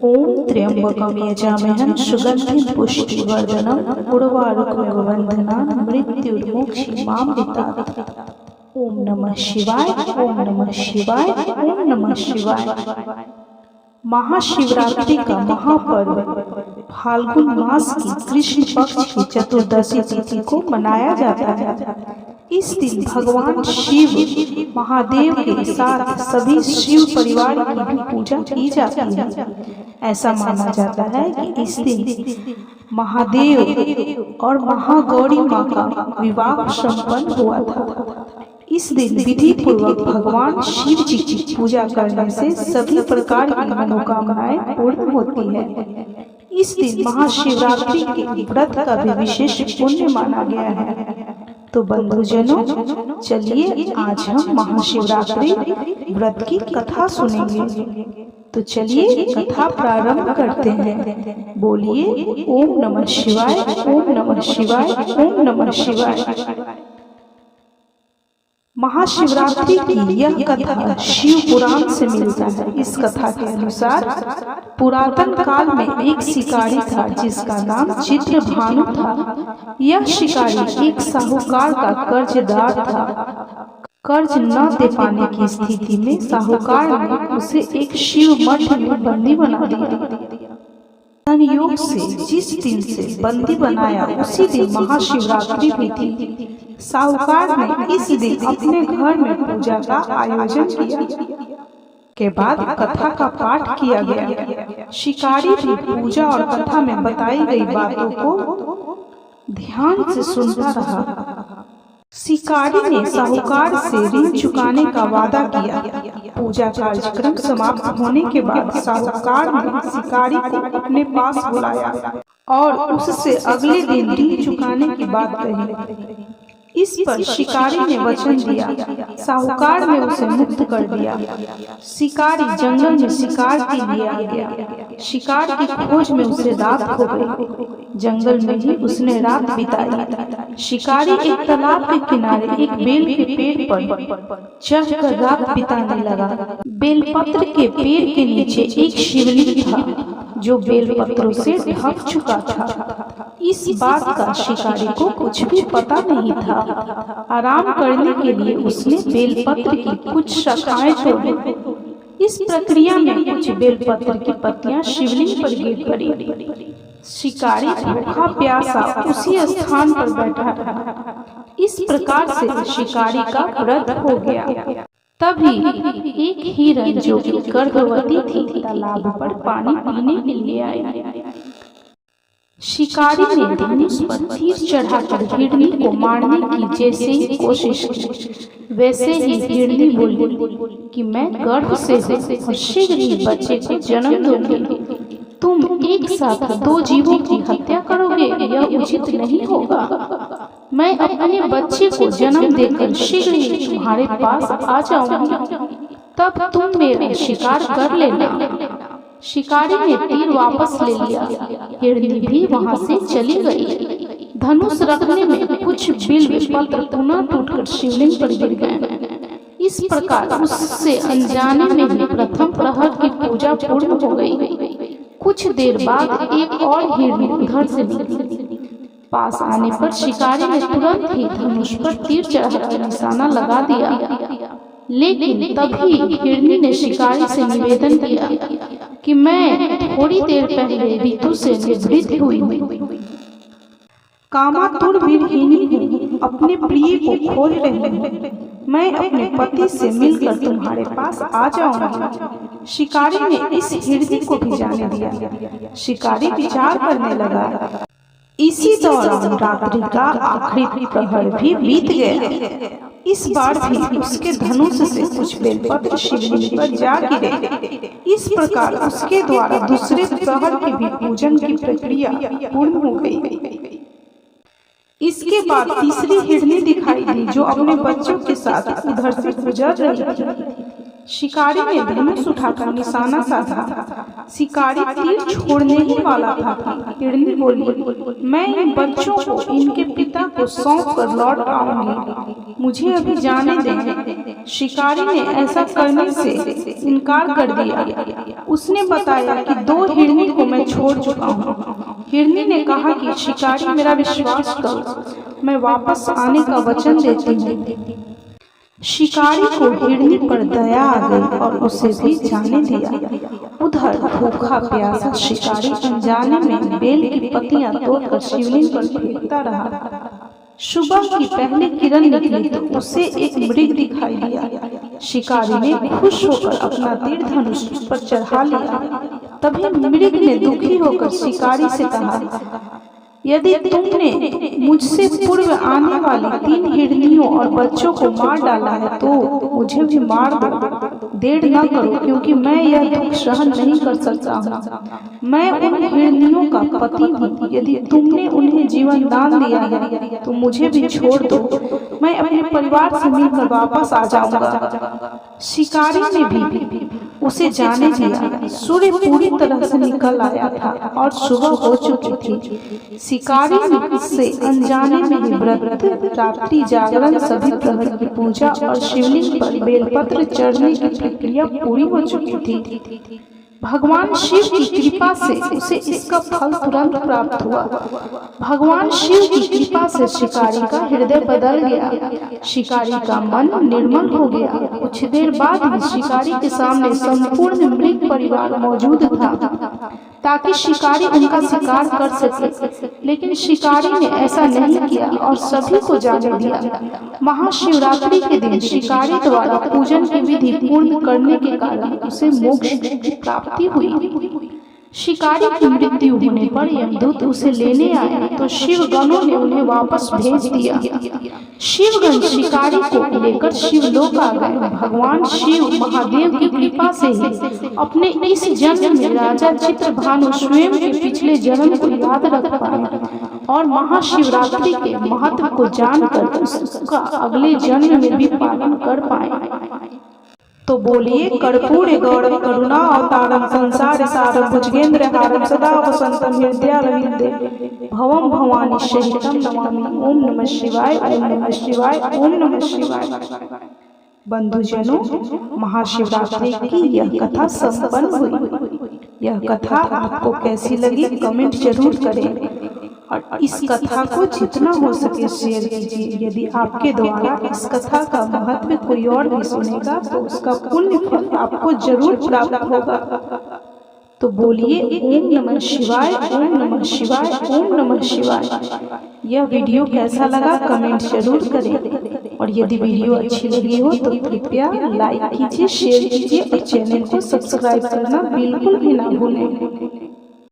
ओम त्र्यंबकं यजामहे सुगंधिं पुष्टिवर्धनम् उर्वारुकमिव बन्धनान् मृत्युर्मुक्षीमामृतात्। ओम नमः शिवाय, ओम नमः शिवाय, ओम नमः शिवाय। महाशिवरात्रि का महापर्व फाल्गुन मास की कृष्ण पक्ष की चतुर्दशी तिथि को मनाया जाता है। इस दिन भगवान शिव महादेव के साथ सभी शिव परिवार की भी पूजा की जाती है। ऐसा माना जाता है कि इस दिन महादेव और महागौरी माँ का विवाह संपन्न हुआ था। इस दिन विधि पूर्वक भगवान शिव जी की पूजा करने से सभी प्रकार की मनोकामनाएं पूर्ण होती है। इस दिन महाशिवरात्रि के व्रत का भी विशेष पुण्य माना गया है। तो बंधुजनों, चलिए आज हम महाशिवरात्रि व्रत की कथा सुनेंगे। तो चलिए कथा प्रारंभ करते हैं। बोलिए ओम नमः शिवाय, ओम नमः शिवाय, ओम नमः शिवाय। महाशिवरात्रि की यह कथा शिव पुराण से मिलता है। इस कथा के अनुसार पुरातन काल में एक शिकारी था जिसका नाम चित्रभानु था। यह शिकारी एक साहूकार का कर्जदार था। कर्ज न दे पाने की स्थिति में साहूकार ने उसे एक शिव मठ में बंदी बना दिया। संयोग से जिस दिन से बंदी बनाया उसी दिन महाशिवरात्रि भी थी। साहूकार ने इस दिन अपने घर में पूजा का आयोजन किया। के बाद कथा का पाठ किया गया। शिकारी भी पूजा और कथा में बताई गई बातों को ध्यान से सुनता रहा। शिकारी ने साहूकार से ऋण चुकाने का वादा किया। पूजा कार्यक्रम समाप्त होने के बाद साहूकार ने शिकारी को अपने पास बुलाया और उससे अगले दिन ऋण चुकाने की बात कही। इस पर शिकारी ने वचन दिया। साहूकार ने उसे मुक्त कर दिया। शिकारी जंगल में शिकार के लिए आ गया। शिकार की खोज में उसे रात हो गई। जंगल में ही उसने रात बिताई। शिकारी एक तालाब के किनारे एक बेल के पेड़ पर चढ़कर रात बिताने लगा। बेलपत्र के पेड़ के नीचे एक शिवलिंग था जो बेलपत्रों से ढक चुका था। इस बात का शिकारी को कुछ भी पता नहीं था। आराम करने के लिए उसने बेलपत्र की कुछ शाखाएं तोड़ी। इस प्रक्रिया में कुछ बेलपत्र की पत्तियां शिवलिंग पर गिर पड़ी। शिकारी भूखा प्यासा उसी स्थान पर बैठा रहा। इस प्रकार से शिकारी का व्रत हो गया। तभी एक हिरण जो कि गर्भवती थी तालाब पर पानी पीने के लिए आई। शिकारी ने धनुष पर तीर चढ़ाकर हिरनी को मारने की जैसे ही कोशिश की, वैसे ही हिरनी बोली कि मैं गर्भ से हूँ और शीघ्र ही बच्चे को जन्म दूंगी। तुम एक साथ दो जीवों की हत्या करोगे, यह उचित नहीं होगा। मैं अपने बच्चे को जन्म देकर शीघ्र ही तुम्हारे पास आ जाऊंगी, तब तुम मेरा शिकार कर लेना। शिकारी ने तीर वापस ले लिया। हिरनी भी वहां से चली गई। धनुष रखने में कुछ बिल्व पत्र पुनः टूटकर शिवलिंग पर गिर गए। इस प्रकार उससे अनजाने में ही प्रथम प्रहर की पूजा पूर्ण हो गई। कुछ देर बाद एक और हिरनी उधर से निकली। पास आने पर शिकारी ने तुरंत ही धनुष पर तीर चढ़ाकर निशाना लगा दिया। लेकिन तभी हिरनी ने शिकारी से निवेदन किया कि मैं थोड़ी देर पहले ऋतु से निवृत्त हुई हूँ। कामातुर वीरहिनी हूँ, अपने प्रिय को खोज रही हूँ। मैं अपने पति से मिलकर तुम्हारे पास आ जाऊंगी। शिकारी ने इस हिरनी को भी जाने दिया। शिकारी विचार करने लगा। इसी दौरान रात्रि का आखिरी प्रहर भी बीत गया। इस बार भी उसके धनुष से कुछ बेलपत्र शिवलिंग पर जा गिरे। इस प्रकार उसके द्वारा दूसरे प्रहर के भी पूजन की प्रक्रिया पूर्ण हो गई। इसके बाद तीसरी हिरनी दिखाई दी जो अपने बच्चों के साथ उधर से गुजर रही थी। शिकारी ने धनुष उठाकर निशाना साधा। शिकारी तीर छोड़ने ही वाला था कि हिरनी बोली, मैं इन बच्चों को इनके पिता को सौंप कर लौट आऊंगी, मुझे अभी जाने दें। शिकारी ने ऐसा करने से इनकार कर दिया। उसने बताया कि 2 हिरनी को मैं छोड़ चुका हूँ। हिरनी ने कहा कि शिकारी मेरा विश्वास करो, मैं वापस आने का वचन देती हूँ। शिकारी को हिरनी पर दया आ गई और उसे भी जाने दिया। उधर भूखा प्यासा शिकारी अनजाने में बेल की पत्तियां तोड़कर शिवलिंग पर फेंकता रहा। सुबह की पहली किरण निकली तो उसे एक मृग दिखाई दिया। शिकारी ने खुश होकर अपना तीर धनुष पर चढ़ा लिया। तभी मृग ने दुखी होकर शिकारी से कहा, यदि तुमने मुझसे पूर्व आने वाली 3 हिरनियों और बच्चों को मार डाला है तो मुझे भी मार दो। देर न करो, क्योंकि मैं यह दुख सहन नहीं कर सकता हूँ। मैं उन हिरनियों का पति हूँ। यदि तुमने उन्हें जीवन दान दिया है तो मुझे भी छोड़ दो, मैं अपने परिवार से मिलकर वापस आ जाऊंगा। शिकारी ने भी उसे जाने दिया। सूर्य पूरी तरह से निकल आया था और सुबह हो चुकी थी। शिकारी से अनजाने में ही व्रत, रात्रि जागरण, सभी प्रहर की पूजा और शिवलिंग पर बेलपत्र चढ़ने की प्रक्रिया पूरी हो चुकी थी। भगवान शिव की कृपा से उसे इसका फल तुरंत प्राप्त हुआ। भगवान शिव की कृपा से शिकारी का हृदय बदल गया। शिकारी का मन निर्मल हो गया। कुछ देर बाद ही शिकारी के सामने संपूर्ण मृग परिवार मौजूद था ताकि शिकारी उनका शिकार कर सके, लेकिन शिकारी ने ऐसा नहीं किया और सभी को जाने दिया। महाशिवरात्रि के दिन शिकारी द्वारा पूजन की विधि पूर्ण करने के कारण उसे मोक्ष की प्राप्ति हुई। शिकारी की मृत्यु होने पर यमदूत उसे लेने आए तो शिवगणों ने उन्हें वापस भेज दिया। शिवगण शिकारी को लेकर शिवलोक आ गए। भगवान शिव महादेव की कृपा से ही अपने इस जन्म में राजा चित्रभानु स्वयं के पिछले जन्म को याद रख पाए और महाशिवरात्रि के महत्व को जानकर उसका अगले जन्म में भी पालन कर पाए। तो बोलिए, कर्पूर गौरव करुणा अवतारम संसार सारम भुजगेंद्र हारम सदा वसंतम हृदयारविंदे भवम भवानी सहितम नमामि। ओम नमः शिवाय, ओम नमः शिवाय, ओम नमः शिवाय। बंधुजनों, महाशिवरात्रि की यह कथा संपन्न हुई। यह कथा आपको कैसी लगी कमेंट जरूर करें और इस कथा को जितना हो सके शेयर कीजिए। यदि आपके द्वारा इस कथा का महत्व कोई और भी सुनेगा तो उसका पुण्य फल आपको जरूर प्राप्त होगा। तो बोलिए, ओम नमः शिवाय, ओम नमः शिवाय, ओम नमः शिवाय। यह वीडियो कैसा लगा कमेंट जरूर करें और यदि वीडियो अच्छी लगी हो तो कृपया लाइक कीजिए, शेयर कीजिए और चैनल को सब्सक्राइब करना बिल्कुल भी ना भूलें।